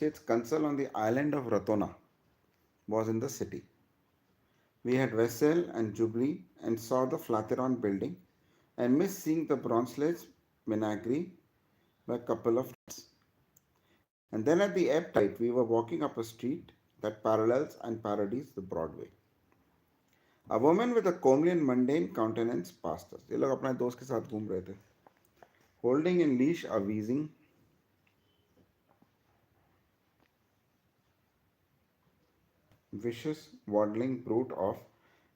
its consul on the island of Ratona was in the city. We had Vessel and Jubilee and saw the Flatiron building and missed seeing the bronze-sledge Minagri by a couple of times. And then at the ebb tide, we were walking up a street that parallels and parodies the Broadway. A woman with a comely and mundane countenance passed us. ये लोग अपने दोस्त के साथ घूम रहे थे. Holding in leash a wheezing, vicious, waddling brute of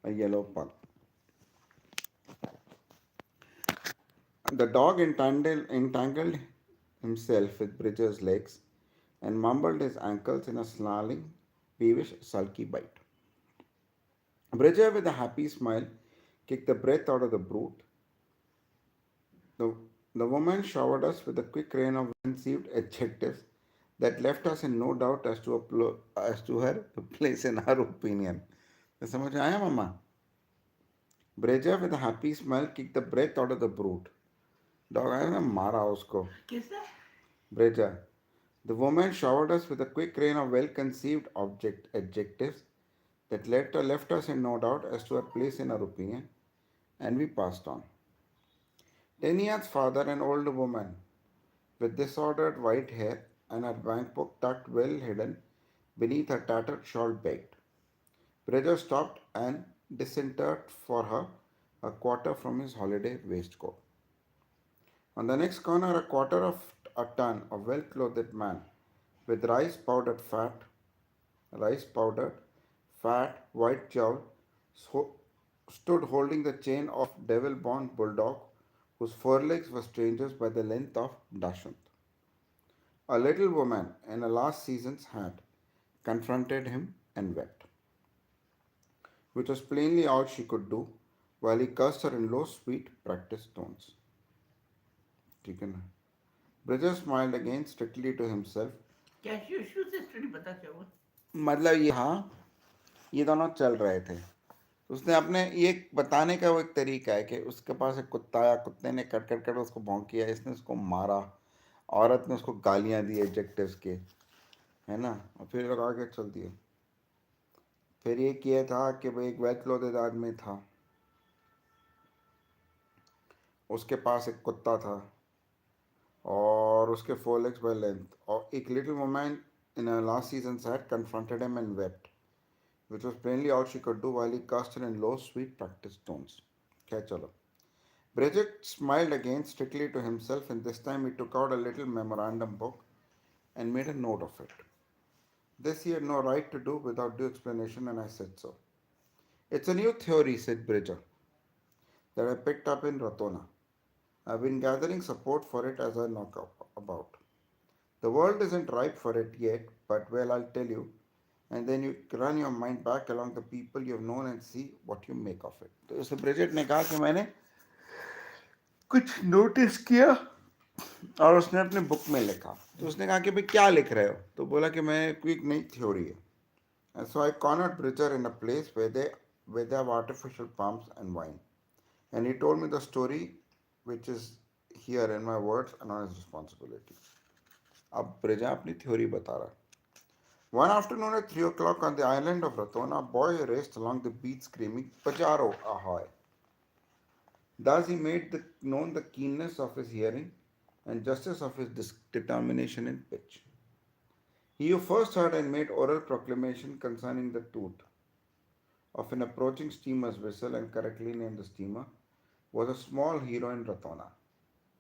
a yellow pug. The dog entangled himself with Bridger's legs and mumbled his ankles in a snarling, peevish, sulky bite. Bridger, with a happy smile, kicked the breath out of the brute. The, the woman showered us with a quick rain of conceived adjectives that left us in no doubt as to her place in her opinion. तो समझ में आया मम्मा? Bridger, with a happy smile, kicked the breath out of the brute. Dog आया ना मारा उसको. किसने? Bridger. The woman showered us with a quick rain of well-conceived adjectives that left us in no doubt as to her place in her opinion, and we passed on. Tenia's father, an old woman with disordered white hair and her bank book tucked well hidden beneath her tattered shawl, begged. Bridger stopped and disinterred for her a quarter from his holiday waistcoat. On the next corner, a quarter of a ton of well-clothed man with rice powdered, fat, white jowl, stood holding the chain of devil-born bulldog whose forelegs were strangers by the length of Dashant. A little woman in a last season's hat confronted him and wept, which was plainly all she could do, while he cursed her in low, sweet, practiced tones. ठीक है ना? Bridger smiled again strictly to himself. Cashew issue से study बता क्या हुआ? मतलब ये हाँ, ये दोनों चल रहे थे. उसने अपने ये बताने का वो एक तरीका है कि उसके पास एक कुत्ता आया, कुत्ते ने कट कट कर उसको भौंक किया, इसने उसको मारा, औरत ने उसको गालियां दी एडजेक्टिव्स के, है ना, और फिर लोग आगे चल दिए. फिर ये किया था कि भाई एक वेल क्लोथेड आदमी था, उसके पास एक कुत्ता था और उसके फोर लेग्स बाय लेंथ, और एक little woman in a last season's hat confronted him and wept, which was plainly all she could do while he cursed her in low, sweet, practiced tones. Okay, chalo. Bridget smiled again strictly to himself, and this time he took out a little memorandum book and made a note of it. This he had no right to do without due explanation, and I said so. It's a new theory, said Bridger, that I picked up in Ratona. I've been gathering support for it as I knock up about. The world isn't ripe for it yet, but well, I'll tell you, and then you run your mind back along the people you've known and see what you make of it. तो इससे Bridget ने कहा कि मैंने कुछ notice किया और उसने अपने बुक में लिखा. तो उसने कहा कि भाई क्या लिख रहे हो? तो बोला कि मैं कोई एक नई थ्योरी है. And so I cornered Bridger in a place where they have artificial palms and wine. And he told me the story, which is here in my words and on his responsibility. अब Brezza अपनी theory बता रहा है. One afternoon at 3 o'clock on the island of Ratona, a boy raced along the beach screaming, Pajaro, ahoy! Thus he made known the keenness of his hearing and justice of his determination in pitch. He who first heard and made oral proclamation concerning the toot of an approaching steamer's whistle and correctly named the steamer was a small hero in Ratona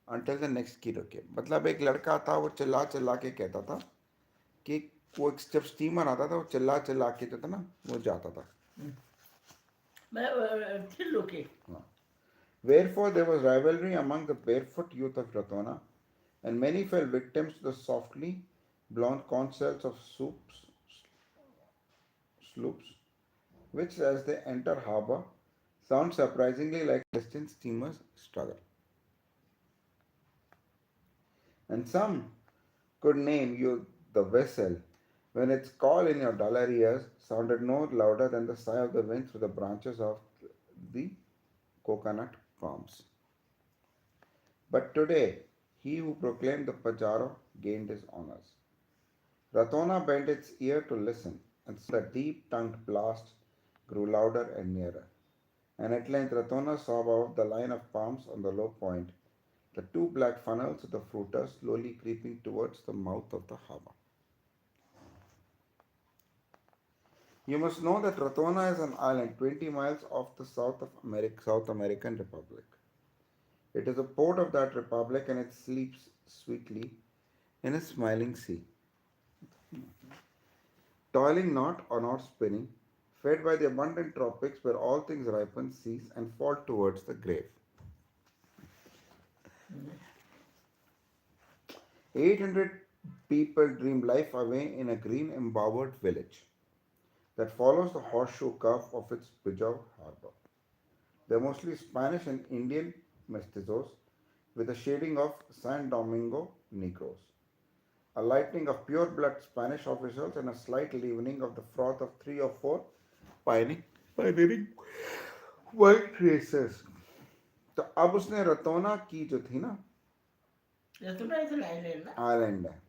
until the next hero came. मतलब एक लड़का था, वो चिल्ला चिल्ला के कहता था कि वो जब स्टीमर आता था वो चिल्ला चिल्ला के जो था ना वो जाता था. Wherefore there was rivalry among the barefoot youth of Ratona, and many fell victims to the softly blonde conch shells of sloops, which as they enter harbour sound surprisingly like distant steamers struggle. And some could name you the vessel when its call in your duller ears sounded no louder than the sigh of the wind through the branches of the coconut palms. But today, he who proclaimed the Pajaro gained his honors. Ratona bent its ear to listen, and soon the deep tongued blast grew louder and nearer. And at length Ratona saw above the line of palms on the low point the two black funnels of the fruiter slowly creeping towards the mouth of the harbor. You must know that Ratona is an island 20 miles off the South American Republic. It is a port of that republic and it sleeps sweetly in a smiling sea, toiling not or not spinning, fed by the abundant tropics where all things ripen, cease, and fall towards the grave. 800 people dream life away in a green embowered village that follows the horseshoe curve of its beloved harbor. They are mostly Spanish and Indian mestizos with a shading of San Domingo Negroes, a lightening of pure blood Spanish officials, and a slight leavening of the froth of three or four pioneering white races. तो अब उसने रतौना की जो थी ना रतुना is an island ना. Island है,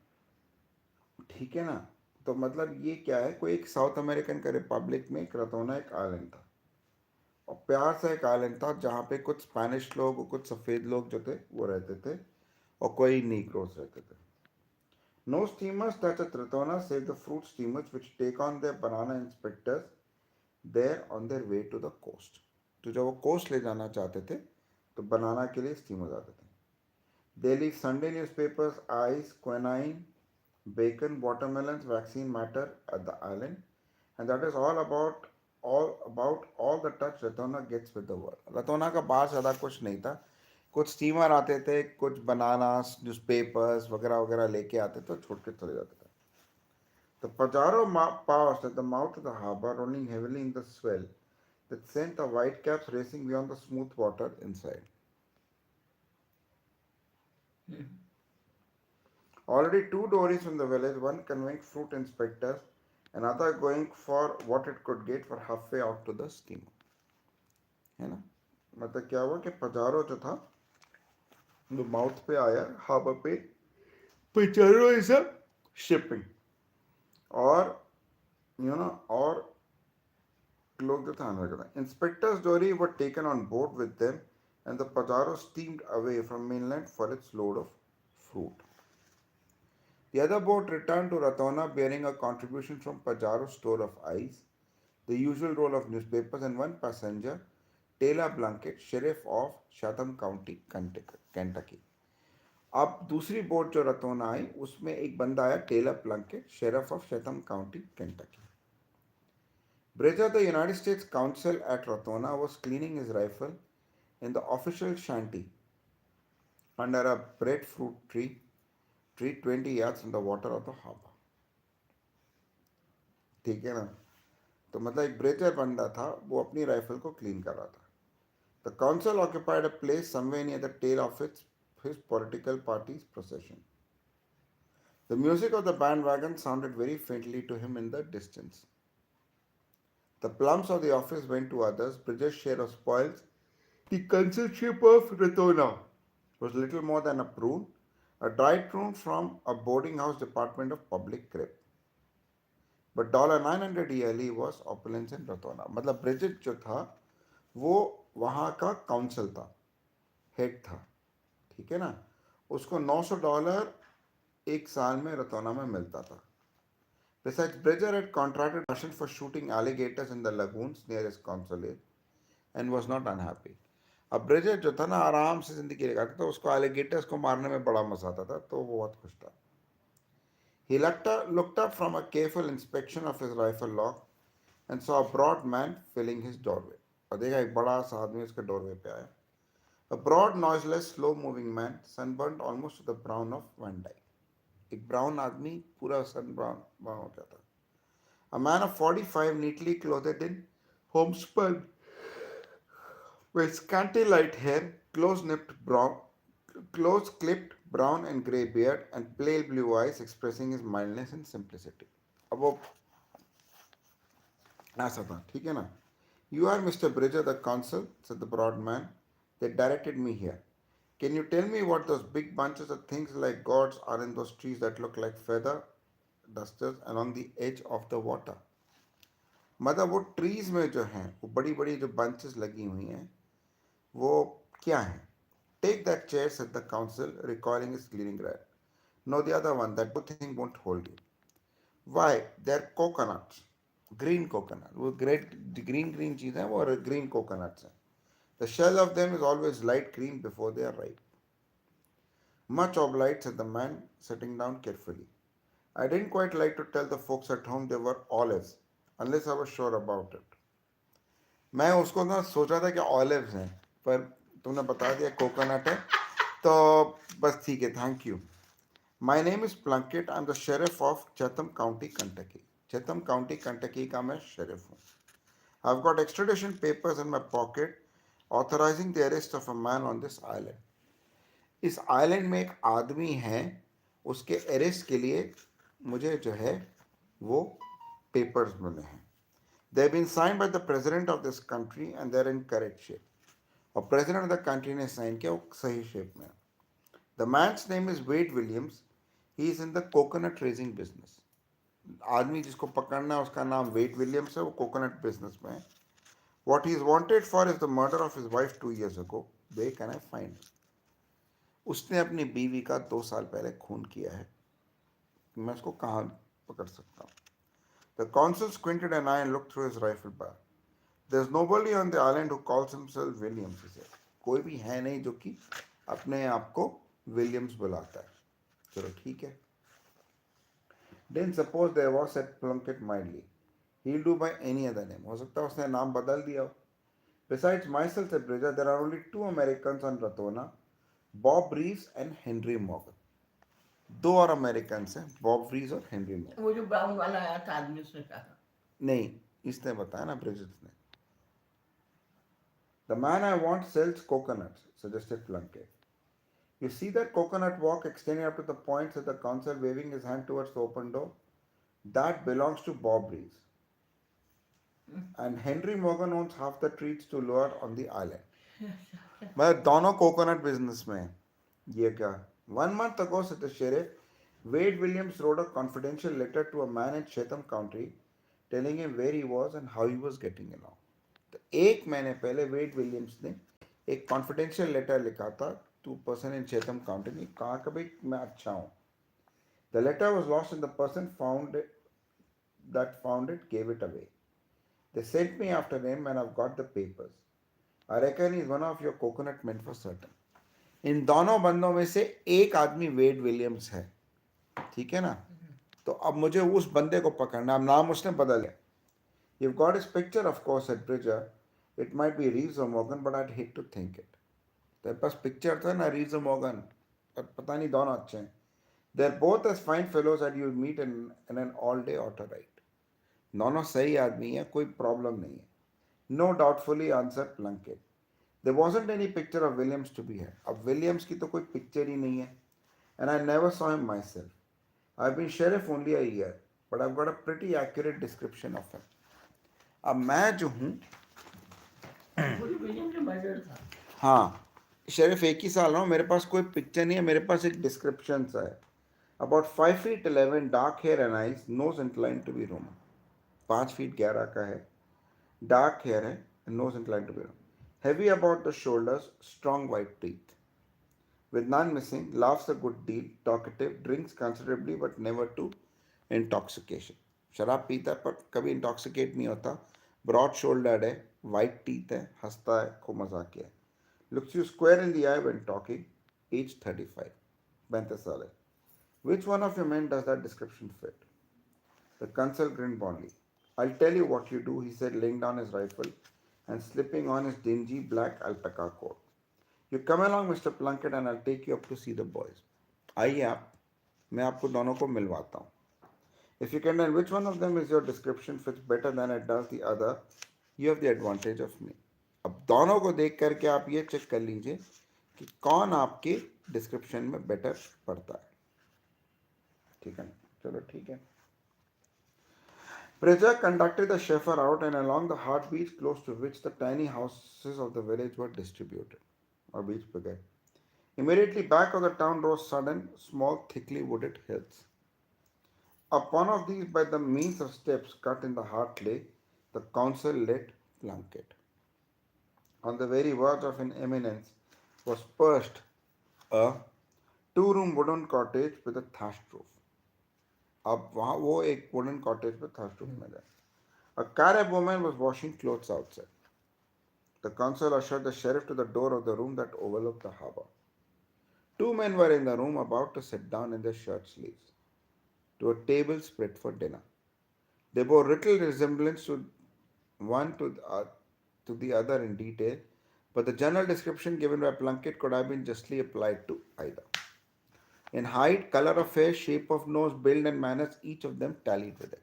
ठीक है ना, तो मतलब ये क्या है, कोई एक साउथ अमेरिकन का रिपब्लिक में एक रतौना एक आइलैंड था, और प्यार से एक आइलैंड था जहाँ पे कुछ स्पेनिश लोग और कुछ सफ़ेद लोग जो थे वो रहते थे, और कोई नीग्रोस रहते थे. No steamers touch at Ratona save the fruit steamers which take on their banana inspectors there on their way to the coast. तो जब वो कोस्ट ले जाना चाहते थे तो बनाना के लिए स्टीमर्स आते थे. They leave Sunday newspapers, ice, quinine, bacon, watermelons, vaccine matter at the island, and that is all the touch Ratona gets with the world. Ratona का बाहर ज़्यादा कुछ नहीं था, कुछ स्टीमर आते थे, कुछ बनानास न्यूज़पेपर्स वगैरह वगैरह लेके आते थे, छोड़ के चले जाते थे. The Pajaro paused at the mouth of the harbour, rolling heavily in the swell that sent the whitecaps racing beyond the smooth water inside. Already two dories from the village, one conveying fruit inspectors, another going for what it could get for halfway out to the steamer. है ना, मतलब क्या हुआ कि Pajero जो था वो mouth पे आया हार्बर पे. पजारो इज अ शिपिंग, और और लोग जो थे अनवर थे. Inspectors dory were taken on board with them and the Pajaro steamed away from mainland for its load of fruit. The other boat returned to Ratona bearing a contribution from Pajaro's store of ice, the usual roll of newspapers, and one passenger, Taylor Blunkett, sheriff of Chatham County, Kentucky. अब दूसरी boat जो रतौना आई उसमें एक बंदा आया, Taylor Plunkett, sheriff of Chatham County, Kentucky. Bridger, the United States Consul at Ratona, was cleaning his rifle in the official shanty under a breadfruit tree 20 yards from the water of the harbor. ठीक है ना, तो मतलब एक blazer बंदा था, वो अपनी राइफल को क्लीन कर रहा था. The council occupied a place somewhere near the tail of his political party's procession. The music of the bandwagon sounded very faintly to him in the distance. The plums of the office went to others, Bridger's share of spoils. The consulship of Ratona was little more than a prune, a dried prune from a boarding house department of public crypt. But $900 yearly was opulence in Ratona. मतलब Bridget जो था वो वहाँ का council था, head था, ठीक है ना, उसको $900 एक साल में रतौना में मिलता था. Besides, Bridger had contracted passion for shooting alligators in the lagoons near his consulate and was not unhappy. अब ब्रिजेट जो था ना आराम से जिंदगी लगाता था, उसको एलिगेटर्स को मारने में बड़ा मजा आता था, तो वो बहुत खुश था. He looked up from a careful inspection of his rifle lock and saw a broad man filling his doorway. और देखा एक बड़ा सा आदमी उसके डोरवे पे आया. A broad, noiseless, slow-moving man, sunburned almost to the brown of Van Dyke. एक ब्राउन आदमी पूरा सन ब्राउन हो जाता. A man of 45, neatly clothed in homespun, with scanty light hair, close clipped brown and grey beard, and pale blue eyes expressing his mildness and simplicity. अब वो ऐसा था, ठीक है ना. You are Mr. Bridger, the consul, said the broad man. They directed me here. Can you tell me what those big bunches of things like gourds are in those trees that look like feather? dusters along the edge of the water. मतलब वो trees में जो हैं वो बड़ी बड़ी जो bunches लगी हुई हैं वो क्या हैं? Take that chair, said the council, recoiling his gleaming red. No, the other one, that blue thing won't hold you. Why? They're coconuts. Green coconut. वो green चीज़ है वो green coconuts हैं. The shell of them is always light green before they are ripe. Much obliged, said the man, sitting down carefully. I didn't quite like to tell the folks at home they were olives, unless I was sure about it. मैं उसको ना सोचा था कि olives हैं पर तुमने बता दिया कोकोनट है तो बस ठीक है thank you my name is Plunkett I am the sheriff of Chatham County Kentucky Chatham County Kentucky का मैं शेरिफ हूँ I have got extradition papers in my pocket authorising the arrest of a man on this island इस island में एक आदमी है उसके arrest के लिए मुझे जो है वो पेपर्स मिले हैं they have been signed by the president of this country and they're in correct shape. और president of the country ने sign किया वो सही shape में. The man's name is Wade Williams. He is in the coconut raising business. आदमी जिसको पकड़ना है उसका नाम वेड विलियम्स है वो कोकोनट बिजनेस में है What he is wanted for is the murder of his wife 2 years ago. Where can I find? उसने अपनी बीवी का 2 साल पहले खून किया है मैं उसको कहाँ पकड़ सकता हूँ The consul squinted an eye and looked through his rifle barrel. There's nobody on the island who calls himself Williams, he said. कोई भी है नहीं जो कि अपने आप को विलियम्स बुलाता है चलो ठीक है Didn't suppose there was, said Plunkett mildly. He'll do by any other name. हो सकता है उसने नाम बदल दिया हो. Besides myself, said Bridger, there are only two Americans on Ratona, Bob Reeves and Henry Morgan. दो और अमेरिकन हैं बॉब रीज और हेनरी मॉर्गन वो जो ब्राउन वाला आया था आदमी उसने कहा नहीं इसने बताया ना ब्रिजिट ने The man I want sells coconuts, suggested Plunkett. You see that coconut walk extending up to the point, said the consul, waving his hand towards the open door? That belongs to Bob Reeves. And Henry Morgan owns half the trees to lure on the island. मैं दोनों coconut business में हैं ये क्या 1 month ago said the sheriff Wade Williams wrote a confidential letter to a man in Chatham County telling him where he was and how he was getting along. तो एक महीने पहले वेड विलियम्स ने एक कॉन्फिडेंशियल लेटर लिखा था to person in Chatham County ने कहा कि भाई मैं अच्छा हूँ the letter was lost in the person found it gave it away they sent me after him and I got the papers I reckon is one of your coconut men for certain इन दोनों बंदों में से एक आदमी वेड Williams है ठीक है ना तो अब मुझे उस बंदे को पकड़ना अब नाम उसने बदल है You've got his picture, of course, said Bridger. It might be Reeves or Morgan, but I'd hate to think it. तेरे पास पिक्चर था ना रीव्स और मॉर्गन पर पता नहीं दोनों अच्छे हैं They're both as fine fellows that you'll meet in an all-day auto ride. दोनों सही आदमी हैं कोई प्रॉब्लम नहीं है No, doubtfully answered Plunkett. There wasn't any picture of Williams to be had. अब विलियम्स की तो कोई पिक्चर ही नहीं है And I never saw him myself. I've been sheriff only a year, but I've got a pretty accurate description of him. अब मैं जो हूँ वो जो विलियम जो मर्डर था हाँ शेरिफ एक ही साल रहा हूँ मेरे पास कोई पिक्चर नहीं है मेरे पास एक डिस्क्रिप्शन सा है about 5 feet 11 dark hair and eyes nose incline to be Roman 5 feet 11 का है डार्क हेयर है nose incline to be Roman heavy about the shoulders strong white teeth with none missing laughs a good deal talkative drinks considerably but never to intoxication शराब पीता है पर कभी intoxicate नहीं होता ब्रॉड शोल्डर्ड है white teeth है हंसता है खूब मजाकिया है looks you square in the eye when talking age 35 35 साल है which one of your men does that description fit the consul grinned broadly I'll tell you what you do he said laying down his rifle and slipping on his dingy black alpaca coat you come along Mr. Plunkett and I'll take you up to see the boys आइए आप मैं आपको दोनों को मिलवाता हूँ If you can tell which one of them is your description fits better than it does the other, you have the advantage of me. अब दोनों को देख करके आप ये चेक कर लीजिए कि कौन आपके डिस्क्रिप्शन में बेटर पड़ता है ठीक है चलो ठीक है Preja conducted the chauffeur out and along the hard beach close to which the tiny houses of the village were distributed. और बीच पे गए Immediately back of the town rose sudden, small, thickly wooded hills. Upon of these, by the means of steps cut in the hard clay, the council lit Plunkett. On the very verge of an eminence was perched a two-room wooden cottage with a thatched roof. अब वहाँ वो एक wooden cottage में thatched roof में गए. A Carib woman was washing clothes outside. The consul ushered the sheriff to the door of the room that overlooked the harbor. Two men were in the room about to sit down in their shirt sleeves to a table spread for dinner. They bore little resemblance to one to the other in detail, but the general description given by Plunkett could have been justly applied to either. In height, color of face, shape of nose, build and manners, each of them tallied with it.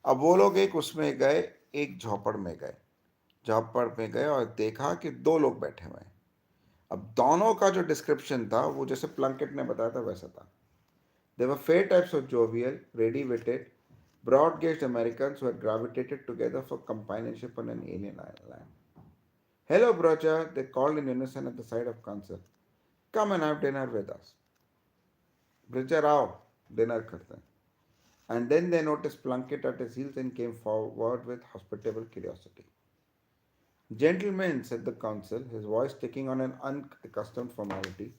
अब वो लोग एक उसमें गए, एक झोपड़ में गए. झोपड़ में गए और देखा कि दो लोग बैठे हुए हैं. अब दोनों का जो डिस्क्रिप्शन था वो जैसे प्लंकेट ने बताया था वैसा था. They were fair types of jovial, ready-witted, broad-gauged Americans who had gravitated together for companionship on an alien island. Hello, brother, they called in unison at the side of Consul. Come and have dinner with us. Bridger, आओ, dinner करते हैं. And then they noticed Plunkett at his heels and came forward with hospitable curiosity. Gentlemen, said the consul, his voice taking on an unaccustomed formality,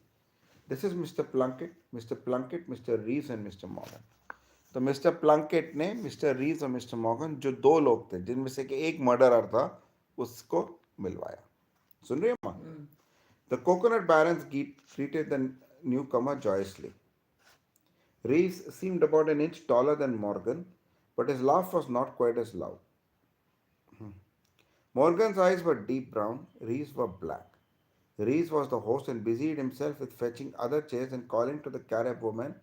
this is Mr. Plunkett, Mr. Reeves and Mr. Morgan. तो mister Plunkett ने mister Reeves और mister Morgan जो दो लोग थे जिनमें से कि एक मर्डरर था उसको मिलवाया. सुन रही हो माँ? The coconut barons greeted the newcomer joyously. Reeves seemed about an inch taller than Morgan, but his laugh was not quite as loud. Morgan's eyes were deep brown, Reeves were black. Reeves was the host and busied himself with fetching other chairs and calling to the Carib woman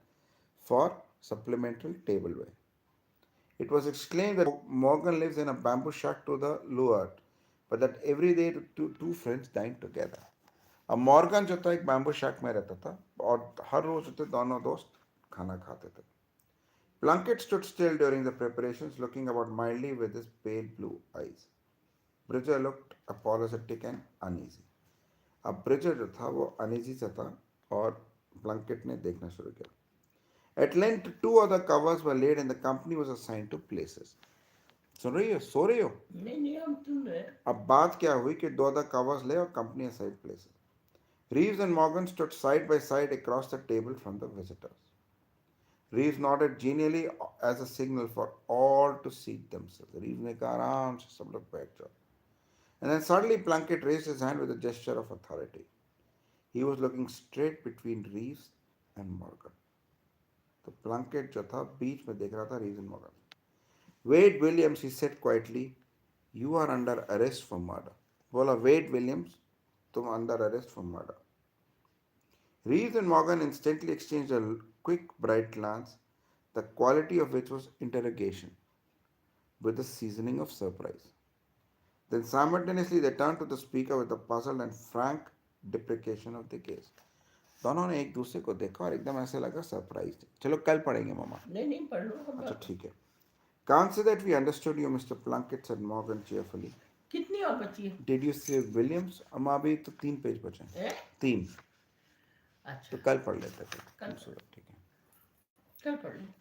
for supplemental tableware. It was exclaimed that Morgan lives in a bamboo shack to the leeward, but that every day two friends dined together. अब Morgan जो था एक bamboo शैक में रहता था और हर रोज होते दोनों दोस्त खाना खाते थे. Plunkett stood still during the preparations, looking about mildly with his pale blue eyes. Bridger looked apologetic and uneasy. अब ब्रिजर जो था वो अनईजी सा था और प्लंकेट ने देखना शुरू किया. At length, two other covers were laid and the company was assigned to places. सुन रही हो? सो रही हो? नहीं हम सुन रहे हैं. अब बात क्या हुई कि दो other covers ले और company assigned places. Reeves and Morgan stood side by side across the table from the visitors. Reeves nodded genially as a signal for all to seat themselves. Reeves ने कहा आराम से सब लोग बैठ जाओ. And then suddenly Plunkett raised his hand with a gesture of authority. He was looking straight between Reeves and Morgan. तो Plunkett जो था बीच में देख रहा था Reeves and Morgan. Wade Williams, he said quietly, you are under arrest for murder. बोला Wade Williams, तुम under arrest for murder. Reeves and Morgan instantly exchanged a quick, bright glance, the quality of which was interrogation, with a seasoning of surprise. Then simultaneously they turned to the speaker with a puzzled and frank deprecation of the case. दोनों ने एक दूसरे को देखा और एकदम ऐसे लगा सरप्राइज. चलो कल पढ़ेंगे मामा. नहीं पढ़ लो. अच्छा ठीक है. Can't say that we understood you, Mr. Plunkett, said Morgan cheerfully. कितनी और बची है? Did you say Williams? अब अभी तो 3 पेज बचे हैं. 3. अच्छा तो कल पढ़ लेते हैं. कल ठीक है. कल पढ़ लो.